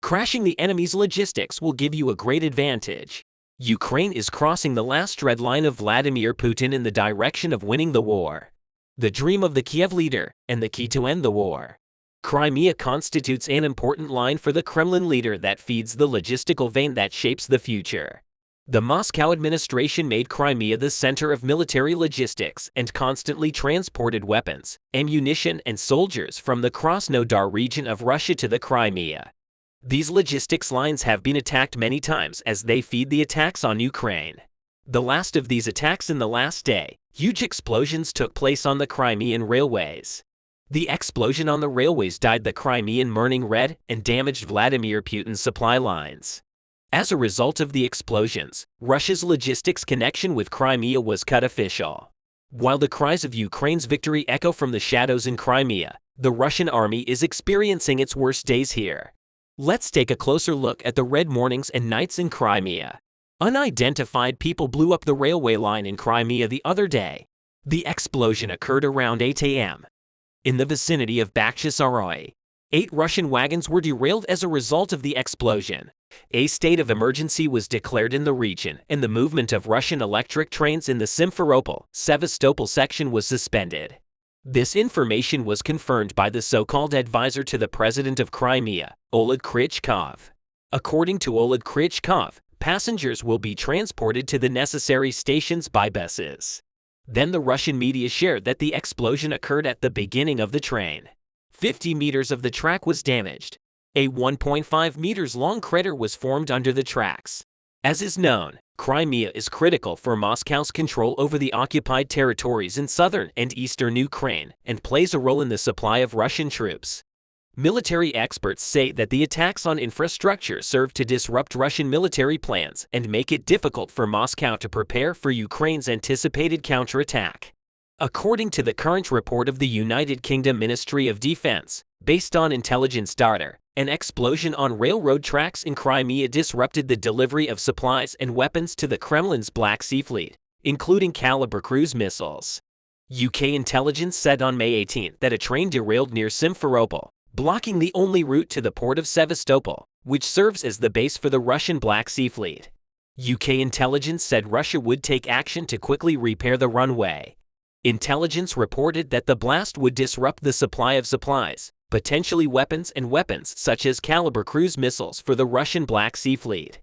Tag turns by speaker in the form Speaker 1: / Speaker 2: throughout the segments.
Speaker 1: Crashing the enemy's logistics will give you a great advantage. Ukraine is crossing the last red line of Vladimir Putin in the direction of winning the war. The dream of the Kiev leader, and the key to end the war. Crimea constitutes an important line for the Kremlin leader that feeds the logistical vein that shapes the future. The Moscow administration made Crimea the center of military logistics and constantly transported weapons, ammunition, and soldiers from the Krasnodar region of Russia to the Crimea. These logistics lines have been attacked many times as they feed the attacks on Ukraine. The last of these attacks in the last day, huge explosions took place on the Crimean railways. The explosion on the railways dyed the Crimean burning red and damaged Vladimir Putin's supply lines. As a result of the explosions, Russia's logistics connection with Crimea was cut official. While the cries of Ukraine's victory echo from the shadows in Crimea, the Russian army is experiencing its worst days here. Let's take a closer look at the red mornings and nights in Crimea. Unidentified people blew up the railway line in Crimea the other day. The explosion occurred around 8 a.m. in the vicinity of Bakhchisaroy. 8 Russian wagons were derailed as a result of the explosion. A state of emergency was declared in the region, and the movement of Russian electric trains in the Simferopol-Sevastopol section was suspended. This information was confirmed by the so-called advisor to the president of Crimea, Oleg Krychkov. According to Oleg Krychkov, passengers will be transported to the necessary stations by buses. Then the Russian media shared that the explosion occurred at the beginning of the train. 50 meters of the track was damaged. A 1.5 meters long crater was formed under the tracks. As is known, Crimea is critical for Moscow's control over the occupied territories in southern and eastern Ukraine and plays a role in the supply of Russian troops. Military experts say that the attacks on infrastructure serve to disrupt Russian military plans and make it difficult for Moscow to prepare for Ukraine's anticipated counterattack. According to the current report of the United Kingdom Ministry of Defense, based on intelligence data, an explosion on railroad tracks in Crimea disrupted the delivery of supplies and weapons to the Kremlin's Black Sea Fleet, including Caliber cruise missiles. UK intelligence said on May 18 that a train derailed near Simferopol, blocking the only route to the port of Sevastopol, which serves as the base for the Russian Black Sea Fleet. UK intelligence said Russia would take action to quickly repair the runway. Intelligence reported that the blast would disrupt the supply of supplies, potentially weapons such as Caliber cruise missiles for the Russian Black Sea Fleet.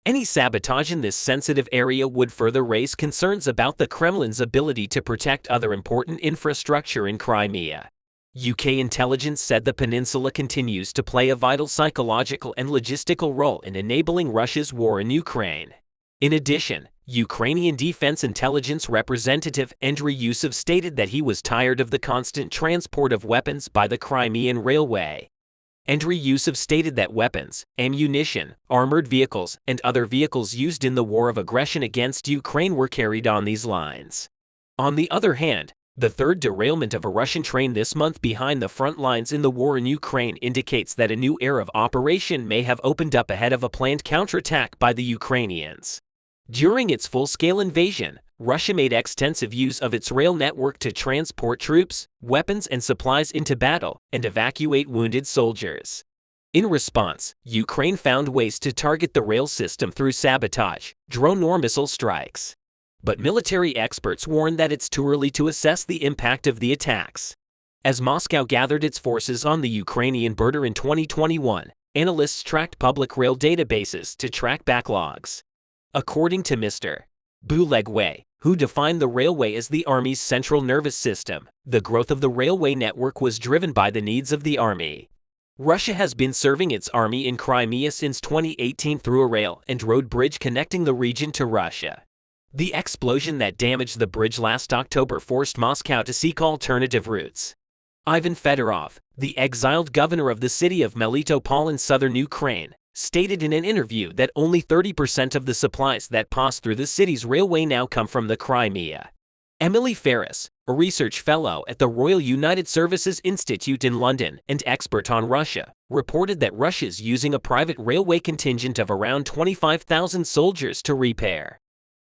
Speaker 1: Any sabotage in this sensitive area would further raise concerns about the Kremlin's ability to protect other important infrastructure in Crimea. UK intelligence said the peninsula continues to play a vital psychological and logistical role in enabling Russia's war in Ukraine. In addition, Ukrainian Defense Intelligence representative Andriy Yusov stated that he was tired of the constant transport of weapons by the Crimean railway. Andriy Yusov stated that weapons, ammunition, armored vehicles, and other vehicles used in the war of aggression against Ukraine were carried on these lines. On the other hand, the third derailment of a Russian train this month behind the front lines in the war in Ukraine indicates that a new era of operation may have opened up ahead of a planned counterattack by the Ukrainians. During its full-scale invasion, Russia made extensive use of its rail network to transport troops, weapons, and supplies into battle and evacuate wounded soldiers. In response, Ukraine found ways to target the rail system through sabotage, drone or missile strikes. But military experts warn that it's too early to assess the impact of the attacks. As Moscow gathered its forces on the Ukrainian border in 2021, analysts tracked public rail databases to track backlogs. According to Mr. Bulegway, who defined the railway as the Army's central nervous system, the growth of the railway network was driven by the needs of the Army. Russia has been serving its army in Crimea since 2018 through a rail and road bridge connecting the region to Russia. The explosion that damaged the bridge last October forced Moscow to seek alternative routes. Ivan Fedorov, the exiled governor of the city of Melitopol in southern Ukraine, stated in an interview that only 30% of the supplies that pass through the city's railway now come from the Crimea. Emily Ferris, a research fellow at the Royal United Services Institute in London and expert on Russia, reported that Russia's using a private railway contingent of around 25,000 soldiers to repair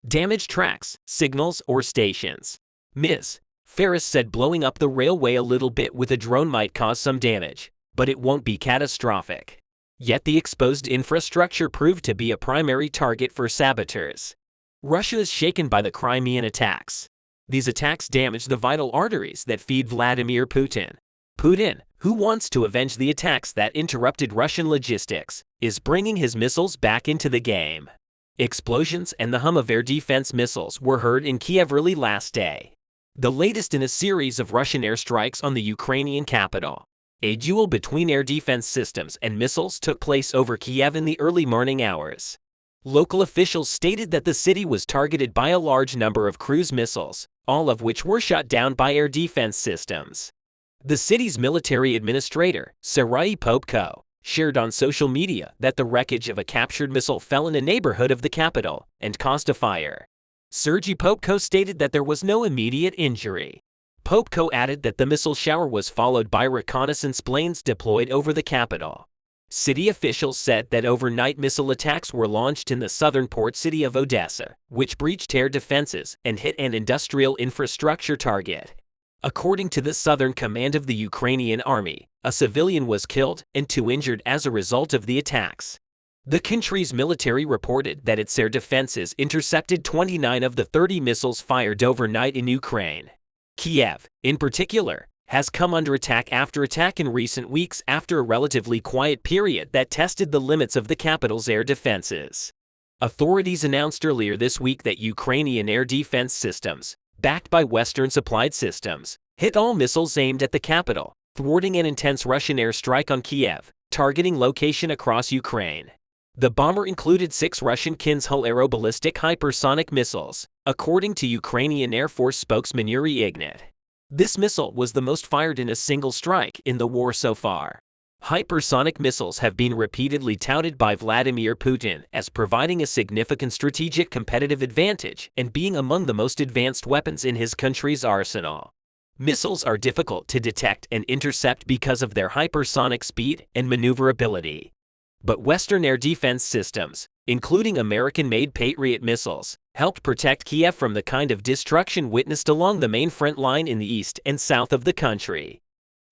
Speaker 1: damaged tracks, signals, or stations. Ms. Ferris said blowing up the railway a little bit with a drone might cause some damage, but it won't be catastrophic. Yet the exposed infrastructure proved to be a primary target for saboteurs. Russia is shaken by the Crimean attacks. These attacks damage the vital arteries that feed Vladimir Putin. Putin, who wants to avenge the attacks that interrupted Russian logistics, is bringing his missiles back into the game. Explosions and the hum of air defense missiles were heard in Kiev early last day, the latest in a series of Russian airstrikes on the Ukrainian capital. A duel between air defense systems and missiles took place over Kiev in the early morning hours. Local officials stated that the city was targeted by a large number of cruise missiles, all of which were shot down by air defense systems. The city's military administrator, Serhiy Popko, shared on social media that the wreckage of a captured missile fell in a neighborhood of the capital and caused a fire. Serhiy Popko stated that there was no immediate injury. Popko added that the missile shower was followed by reconnaissance planes deployed over the capital. City officials said that overnight missile attacks were launched in the southern port city of Odessa, which breached air defenses and hit an industrial infrastructure target. According to the Southern Command of the Ukrainian Army, a civilian was killed and 2 injured as a result of the attacks. The country's military reported that its air defenses intercepted 29 of the 30 missiles fired overnight in Ukraine. Kiev, in particular, has come under attack after attack in recent weeks after a relatively quiet period that tested the limits of the capital's air defenses. Authorities announced earlier this week that Ukrainian Air Defense systems, backed by Western-supplied systems, hit all missiles aimed at the capital, thwarting an intense Russian airstrike on Kiev, targeting location across Ukraine. The bomber included 6 Russian Kinzhal aeroballistic hypersonic missiles, according to Ukrainian Air Force spokesman Yuri Ignat. This missile was the most fired in a single strike in the war so far. Hypersonic missiles have been repeatedly touted by Vladimir Putin as providing a significant strategic competitive advantage and being among the most advanced weapons in his country's arsenal. Missiles are difficult to detect and intercept because of their hypersonic speed and maneuverability. But Western air defense systems, including American-made Patriot missiles, helped protect Kiev from the kind of destruction witnessed along the main front line in the east and south of the country.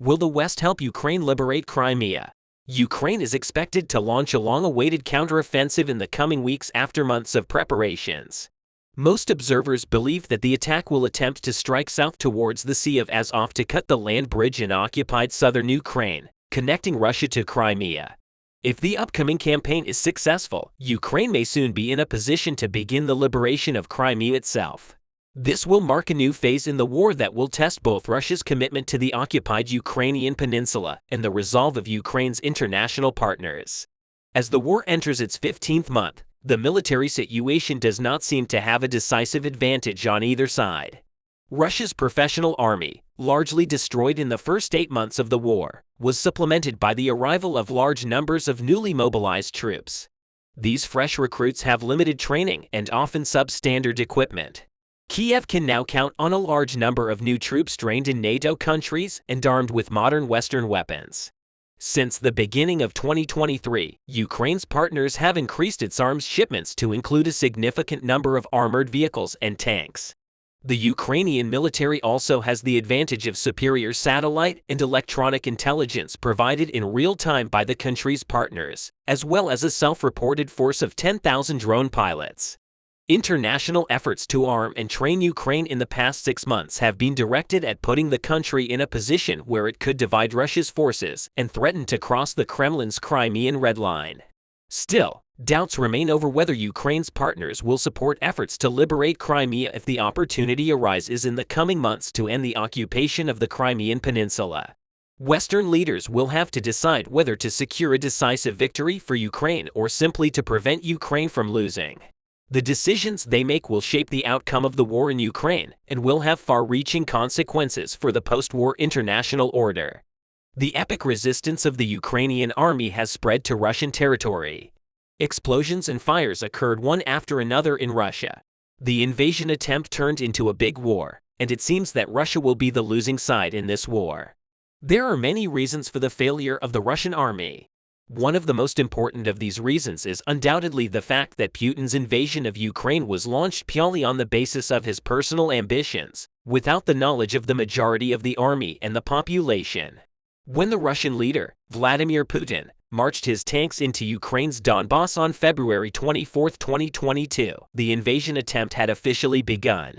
Speaker 1: Will the West help Ukraine liberate Crimea? Ukraine is expected to launch a long-awaited counteroffensive in the coming weeks after months of preparations. Most observers believe that the attack will attempt to strike south towards the Sea of Azov to cut the land bridge in occupied southern Ukraine, connecting Russia to Crimea. If the upcoming campaign is successful, Ukraine may soon be in a position to begin the liberation of Crimea itself. This will mark a new phase in the war that will test both Russia's commitment to the occupied Ukrainian peninsula and the resolve of Ukraine's international partners. As the war enters its 15th month, the military situation does not seem to have a decisive advantage on either side. Russia's professional army, largely destroyed in the first 8 months of the war, was supplemented by the arrival of large numbers of newly mobilized troops. These fresh recruits have limited training and often substandard equipment. Kiev can now count on a large number of new troops trained in NATO countries and armed with modern Western weapons. Since the beginning of 2023, Ukraine's partners have increased its arms shipments to include a significant number of armored vehicles and tanks. The Ukrainian military also has the advantage of superior satellite and electronic intelligence provided in real time by the country's partners, as well as a self-reported force of 10,000 drone pilots. International efforts to arm and train Ukraine in the past 6 months have been directed at putting the country in a position where it could divide Russia's forces and threaten to cross the Kremlin's Crimean Red Line. Still, doubts remain over whether Ukraine's partners will support efforts to liberate Crimea if the opportunity arises in the coming months to end the occupation of the Crimean Peninsula. Western leaders will have to decide whether to secure a decisive victory for Ukraine or simply to prevent Ukraine from losing. The decisions they make will shape the outcome of the war in Ukraine and will have far-reaching consequences for the post-war international order. The epic resistance of the Ukrainian army has spread to Russian territory. Explosions and fires occurred one after another in Russia. The invasion attempt turned into a big war, and it seems that Russia will be the losing side in this war. There are many reasons for the failure of the Russian army. One of the most important of these reasons is undoubtedly the fact that Putin's invasion of Ukraine was launched purely on the basis of his personal ambitions, without the knowledge of the majority of the army and the population. When the Russian leader, Vladimir Putin, marched his tanks into Ukraine's Donbass on February 24, 2022. The invasion attempt had officially begun.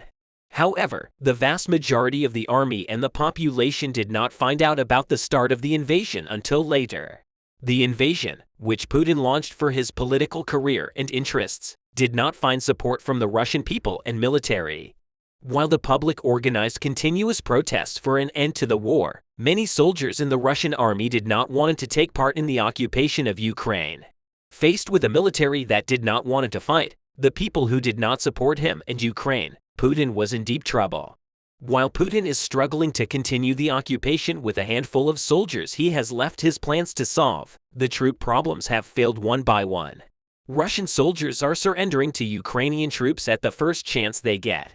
Speaker 1: However, the vast majority of the army and the population did not find out about the start of the invasion until later. The invasion, which Putin launched for his political career and interests, did not find support from the Russian people and military. While the public organized continuous protests for an end to the war, many soldiers in the Russian army did not want to take part in the occupation of Ukraine. Faced with a military that did not want to fight, the people who did not support him and Ukraine, Putin was in deep trouble. While Putin is struggling to continue the occupation with a handful of soldiers he has left his plans to solve, the troop problems have failed one by one. Russian soldiers are surrendering to Ukrainian troops at the first chance they get.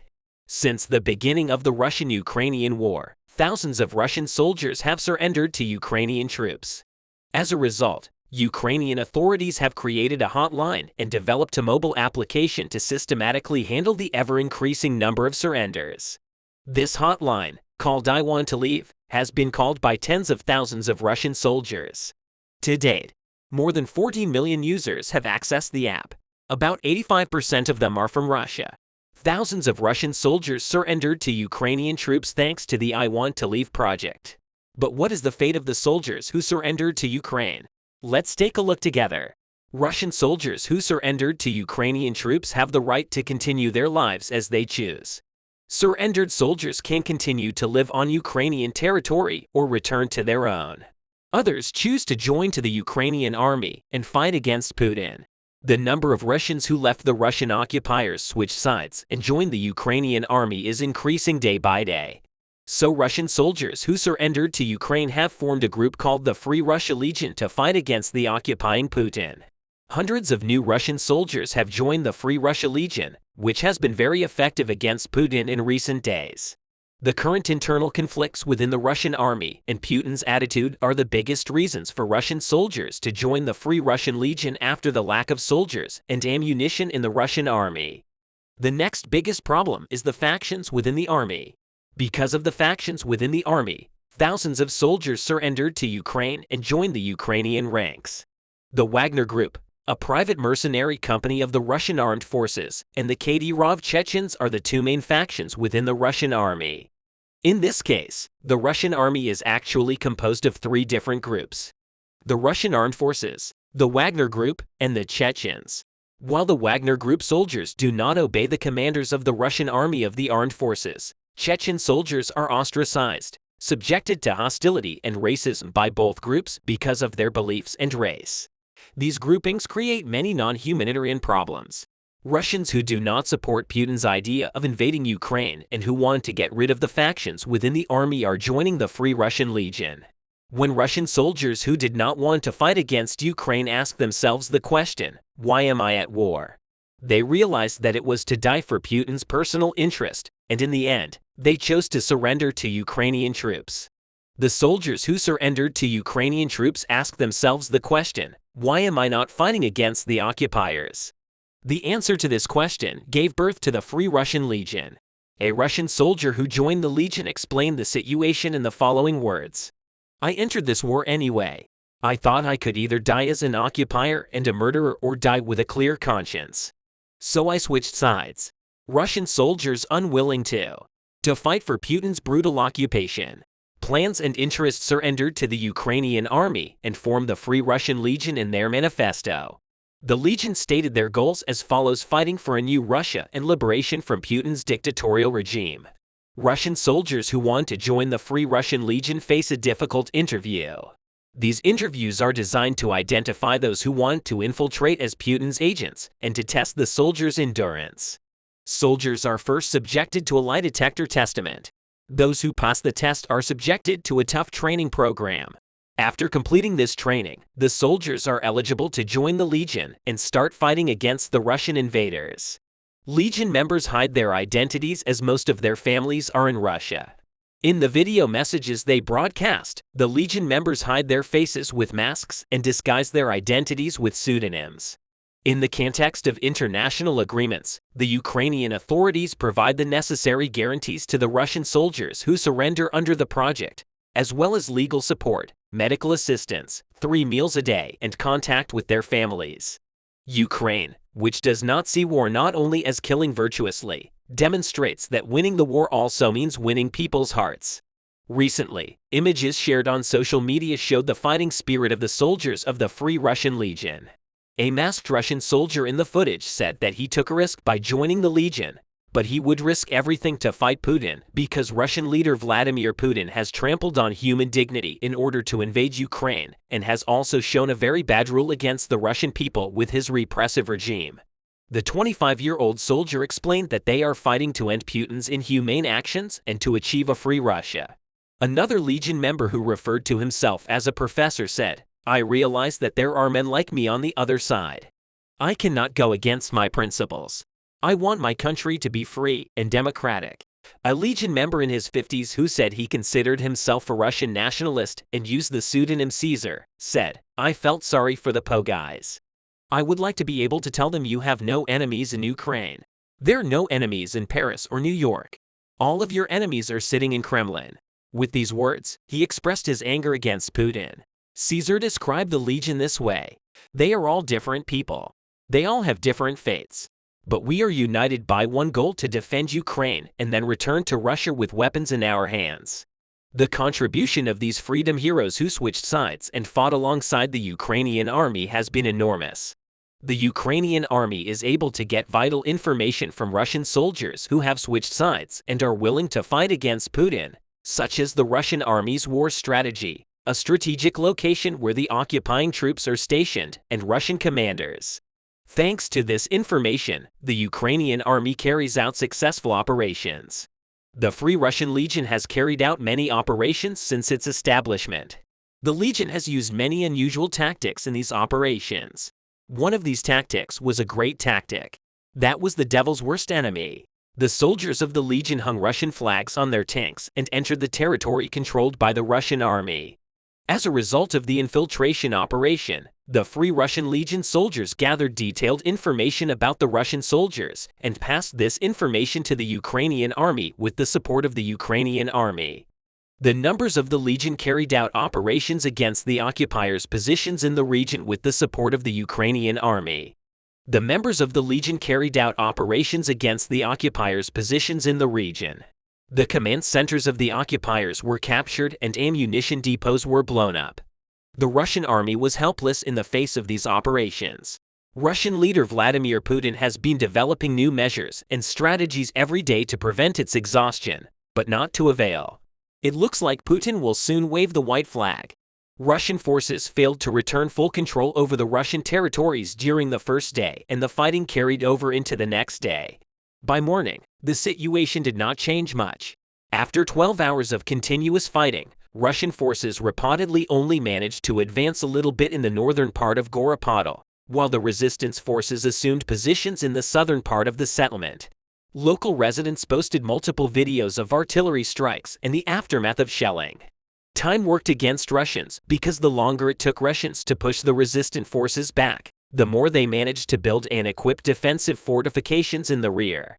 Speaker 1: Since the beginning of the Russian-Ukrainian war, thousands of Russian soldiers have surrendered to Ukrainian troops. As a result, Ukrainian authorities have created a hotline and developed a mobile application to systematically handle the ever-increasing number of surrenders. This hotline, called I Want to Leave, has been called by tens of thousands of Russian soldiers. To date, more than 40 million users have accessed the app. About 85% of them are from Russia. Thousands of Russian soldiers surrendered to Ukrainian troops thanks to the I Want to Leave project. But what is the fate of the soldiers who surrendered to Ukraine? Let's take a look together. Russian soldiers who surrendered to Ukrainian troops have the right to continue their lives as they choose. Surrendered soldiers can continue to live on Ukrainian territory or return to their own. Others choose to join to the Ukrainian army and fight against Putin. The number of Russians who left the Russian occupiers switched sides and joined the Ukrainian army is increasing day by day. So Russian soldiers who surrendered to Ukraine have formed a group called the Free Russia Legion to fight against the occupying Putin. Hundreds of new Russian soldiers have joined the Free Russia Legion, which has been very effective against Putin in recent days. The current internal conflicts within the Russian army and Putin's attitude are the biggest reasons for Russian soldiers to join the Free Russian Legion after the lack of soldiers and ammunition in the Russian army. The next biggest problem is the factions within the army. Because of the factions within the army, thousands of soldiers surrendered to Ukraine and joined the Ukrainian ranks. The Wagner Group, a private mercenary company of the Russian armed forces, and the Kadyrov Chechens are the two main factions within the Russian army. In this case, the Russian army is actually composed of three different groups: the Russian armed forces, the Wagner Group, and the Chechens. While the Wagner Group soldiers do not obey the commanders of the Russian army of the armed forces, Chechen soldiers are ostracized, subjected to hostility and racism by both groups because of their beliefs and race. These groupings create many non-humanitarian problems. Russians who do not support Putin's idea of invading Ukraine and who want to get rid of the factions within the army are joining the Free Russian Legion. When Russian soldiers who did not want to fight against Ukraine ask themselves the question, "Why am I at war?" they realized that it was to die for Putin's personal interest, and in the end, they chose to surrender to Ukrainian troops. The soldiers who surrendered to Ukrainian troops asked themselves the question, "Why am I not fighting against the occupiers?" The answer to this question gave birth to the Free Russian Legion. A Russian soldier who joined the Legion explained the situation in the following words: "I entered this war anyway. I thought I could either die as an occupier and a murderer or die with a clear conscience. So I switched sides." Russian soldiers unwilling to fight for Putin's brutal occupation, plans and interests surrendered to the Ukrainian army and formed the Free Russian Legion in their manifesto. The Legion stated their goals as follows: fighting for a new Russia and liberation from Putin's dictatorial regime. Russian soldiers who want to join the Free Russian Legion face a difficult interview. These interviews are designed to identify those who want to infiltrate as Putin's agents and to test the soldiers' endurance. Soldiers are first subjected to a lie detector testament. Those who pass the test are subjected to a tough training program. After completing this training, the soldiers are eligible to join the Legion and start fighting against the Russian invaders. Legion members hide their identities as most of their families are in Russia. In the video messages they broadcast, the Legion members hide their faces with masks and disguise their identities with pseudonyms. In the context of international agreements, the Ukrainian authorities provide the necessary guarantees to the Russian soldiers who surrender under the project, as well as legal support, medical assistance, 3 meals a day, and contact with their families. Ukraine, which does not see war not only as killing virtuously, demonstrates that winning the war also means winning people's hearts. Recently, images shared on social media showed the fighting spirit of the soldiers of the Free Russian Legion. A masked Russian soldier in the footage said that he took a risk by joining the Legion, but he would risk everything to fight Putin because Russian leader Vladimir Putin has trampled on human dignity in order to invade Ukraine and has also shown a very bad rule against the Russian people with his repressive regime. The 25-year-old soldier explained that they are fighting to end Putin's inhumane actions and to achieve a free Russia. Another Legion member who referred to himself as a professor said, "I realize that there are men like me on the other side. I cannot go against my principles. I want my country to be free and democratic." A Legion member in his 50s who said he considered himself a Russian nationalist and used the pseudonym Caesar, said, "I felt sorry for the Po guys. I would like to be able to tell them you have no enemies in Ukraine. There are no enemies in Paris or New York. All of your enemies are sitting in Kremlin." With these words, he expressed his anger against Putin. Caesar described the Legion this way: "They are all different people. They all have different fates. But we are united by one goal to defend Ukraine and then return to Russia with weapons in our hands." The contribution of these freedom heroes who switched sides and fought alongside the Ukrainian army has been enormous. The Ukrainian army is able to get vital information from Russian soldiers who have switched sides and are willing to fight against Putin, such as the Russian army's war strategy, a strategic location where the occupying troops are stationed, and Russian commanders. Thanks to this information, the Ukrainian army carries out successful operations. The Free Russian Legion has carried out many operations since its establishment. The Legion has used many unusual tactics in these operations. One of these tactics was a great tactic. That was the devil's worst enemy. The soldiers of the Legion hung Russian flags on their tanks and entered the territory controlled by the Russian army. As a result of the infiltration operation, the Free Russian Legion soldiers gathered detailed information about the Russian soldiers and passed this information to the Ukrainian army with the support of the Ukrainian army. The numbers of the Legion carried out operations against the occupiers' positions in the region with the support of the Ukrainian army. The members of the Legion carried out operations against the occupiers' positions in the region. The command centers of the occupiers were captured and ammunition depots were blown up. The Russian army was helpless in the face of these operations. Russian leader Vladimir Putin has been developing new measures and strategies every day to prevent its exhaustion, but not to avail. It looks like Putin will soon wave the white flag. Russian forces failed to return full control over the Russian territories during the first day, and the fighting carried over into the next day. By morning, the situation did not change much. After 12 hours of continuous fighting, Russian forces reportedly only managed to advance a little bit in the northern part of Goropodol, while the resistance forces assumed positions in the southern part of the settlement. Local residents posted multiple videos of artillery strikes and the aftermath of shelling. Time worked against Russians because the longer it took Russians to push the resistant forces back, the more they managed to build and equip defensive fortifications in the rear.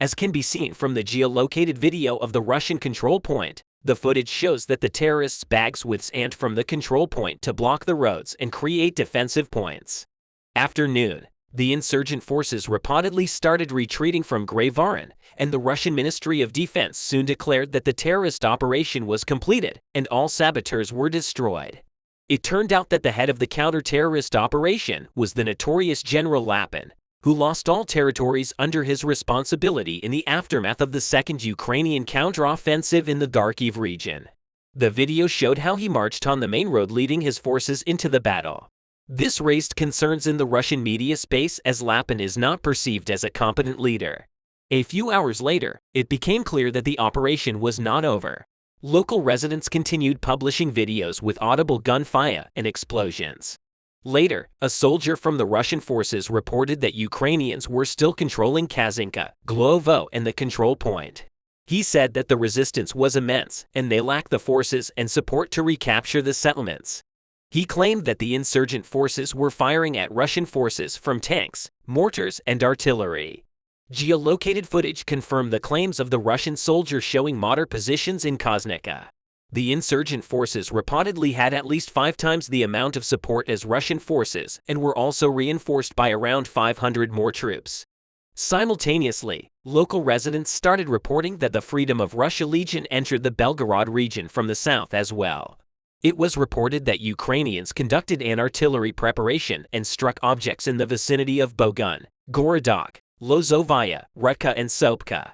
Speaker 1: As can be seen from the geolocated video of the Russian control point, the footage shows that the terrorists bags with sand from the control point to block the roads and create defensive points. After noon, the insurgent forces reportedly started retreating from Grayvarin, and the Russian Ministry of Defense soon declared that the terrorist operation was completed and all saboteurs were destroyed. It turned out that the head of the counter-terrorist operation was the notorious General Lapin, who lost all territories under his responsibility in the aftermath of the second Ukrainian counteroffensive in the Kharkiv region. The video showed how he marched on the main road leading his forces into the battle. This raised concerns in the Russian media space as Lapin is not perceived as a competent leader. A few hours later, it became clear that the operation was not over. Local residents continued publishing videos with audible gunfire and explosions. Later, a soldier from the Russian forces reported that Ukrainians were still controlling Kazinka, Glovo, and the control point. He said that the resistance was immense and they lacked the forces and support to recapture the settlements. He claimed that the insurgent forces were firing at Russian forces from tanks, mortars, and artillery. Geolocated footage confirmed the claims of the Russian soldier showing mortar positions in Koznica. The insurgent forces reportedly had at least 5 times the amount of support as Russian forces and were also reinforced by around 500 more troops. Simultaneously, local residents started reporting that the Freedom of Russia Legion entered the Belgorod region from the south as well. It was reported that Ukrainians conducted an artillery preparation and struck objects in the vicinity of Bogun, Gorodok, Lozovaya, Rutka and Sopka.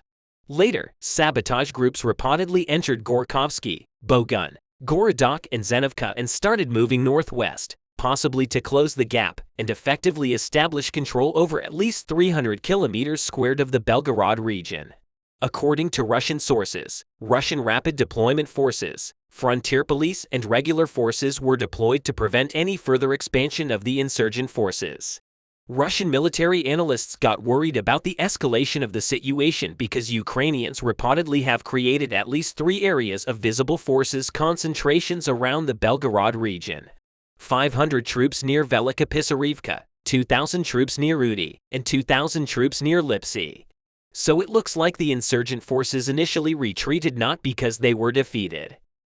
Speaker 1: Later, sabotage groups reportedly entered Gorkovsky, Bogun, Gorodok and Zenovka and started moving northwest, possibly to close the gap and effectively establish control over at least 300 kilometers squared of the Belgorod region. According to Russian sources, Russian rapid deployment forces, frontier police and regular forces were deployed to prevent any further expansion of the insurgent forces. Russian military analysts got worried about the escalation of the situation because Ukrainians reportedly have created at least 3 areas of visible forces concentrations around the Belgorod region. 500 troops near Velika Pisarivka, 2,000 troops near Udi, and 2,000 troops near Lipsy. So it looks like the insurgent forces initially retreated not because they were defeated.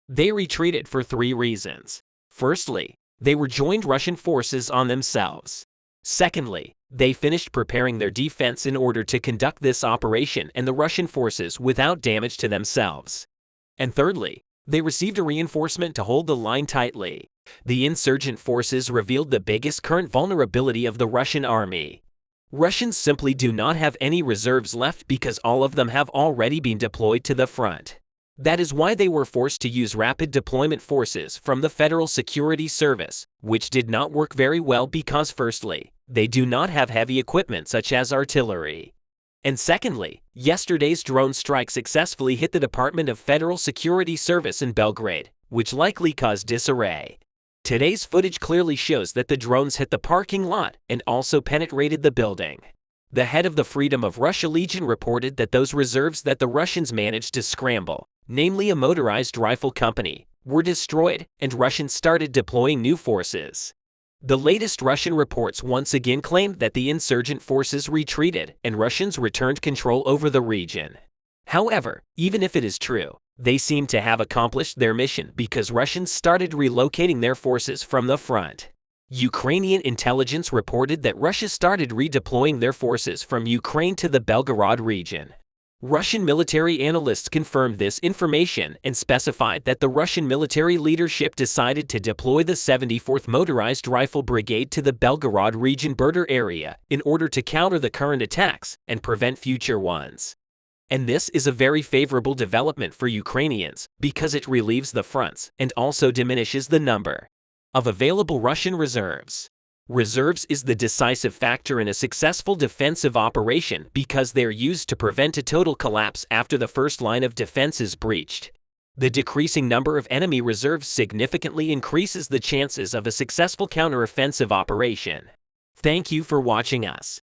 Speaker 1: They retreated for 3 reasons. Firstly, they rejoined Russian forces on themselves. Secondly, they finished preparing their defense in order to conduct this operation and the Russian forces without damage to themselves. And thirdly, they received a reinforcement to hold the line tightly. The insurgent forces revealed the biggest current vulnerability of the Russian army. Russians simply do not have any reserves left because all of them have already been deployed to the front. That is why they were forced to use rapid deployment forces from the Federal Security Service, which did not work very well because firstly, they do not have heavy equipment such as artillery. And secondly, yesterday's drone strike successfully hit the Department of Federal Security Service in Belgrade, which likely caused disarray. Today's footage clearly shows that the drones hit the parking lot and also penetrated the building. The head of the Freedom of Russia Legion reported that those reserves that the Russians managed to scramble, namely a motorized rifle company, were destroyed and Russians started deploying new forces. The latest Russian reports once again claimed that the insurgent forces retreated and Russians returned control over the region. However, even if it is true, they seem to have accomplished their mission because Russians started relocating their forces from the front. Ukrainian intelligence reported that Russia started redeploying their forces from Ukraine to the Belgorod region. Russian military analysts confirmed this information and specified that the Russian military leadership decided to deploy the 74th Motorized Rifle Brigade to the Belgorod region border area in order to counter the current attacks and prevent future ones. And this is a very favorable development for Ukrainians because it relieves the fronts and also diminishes the number of available Russian reserves. Reserves is the decisive factor in a successful defensive operation because they are used to prevent a total collapse after the first line of defense is breached. The decreasing number of enemy reserves significantly increases the chances of a successful counteroffensive operation. Thank you for watching us.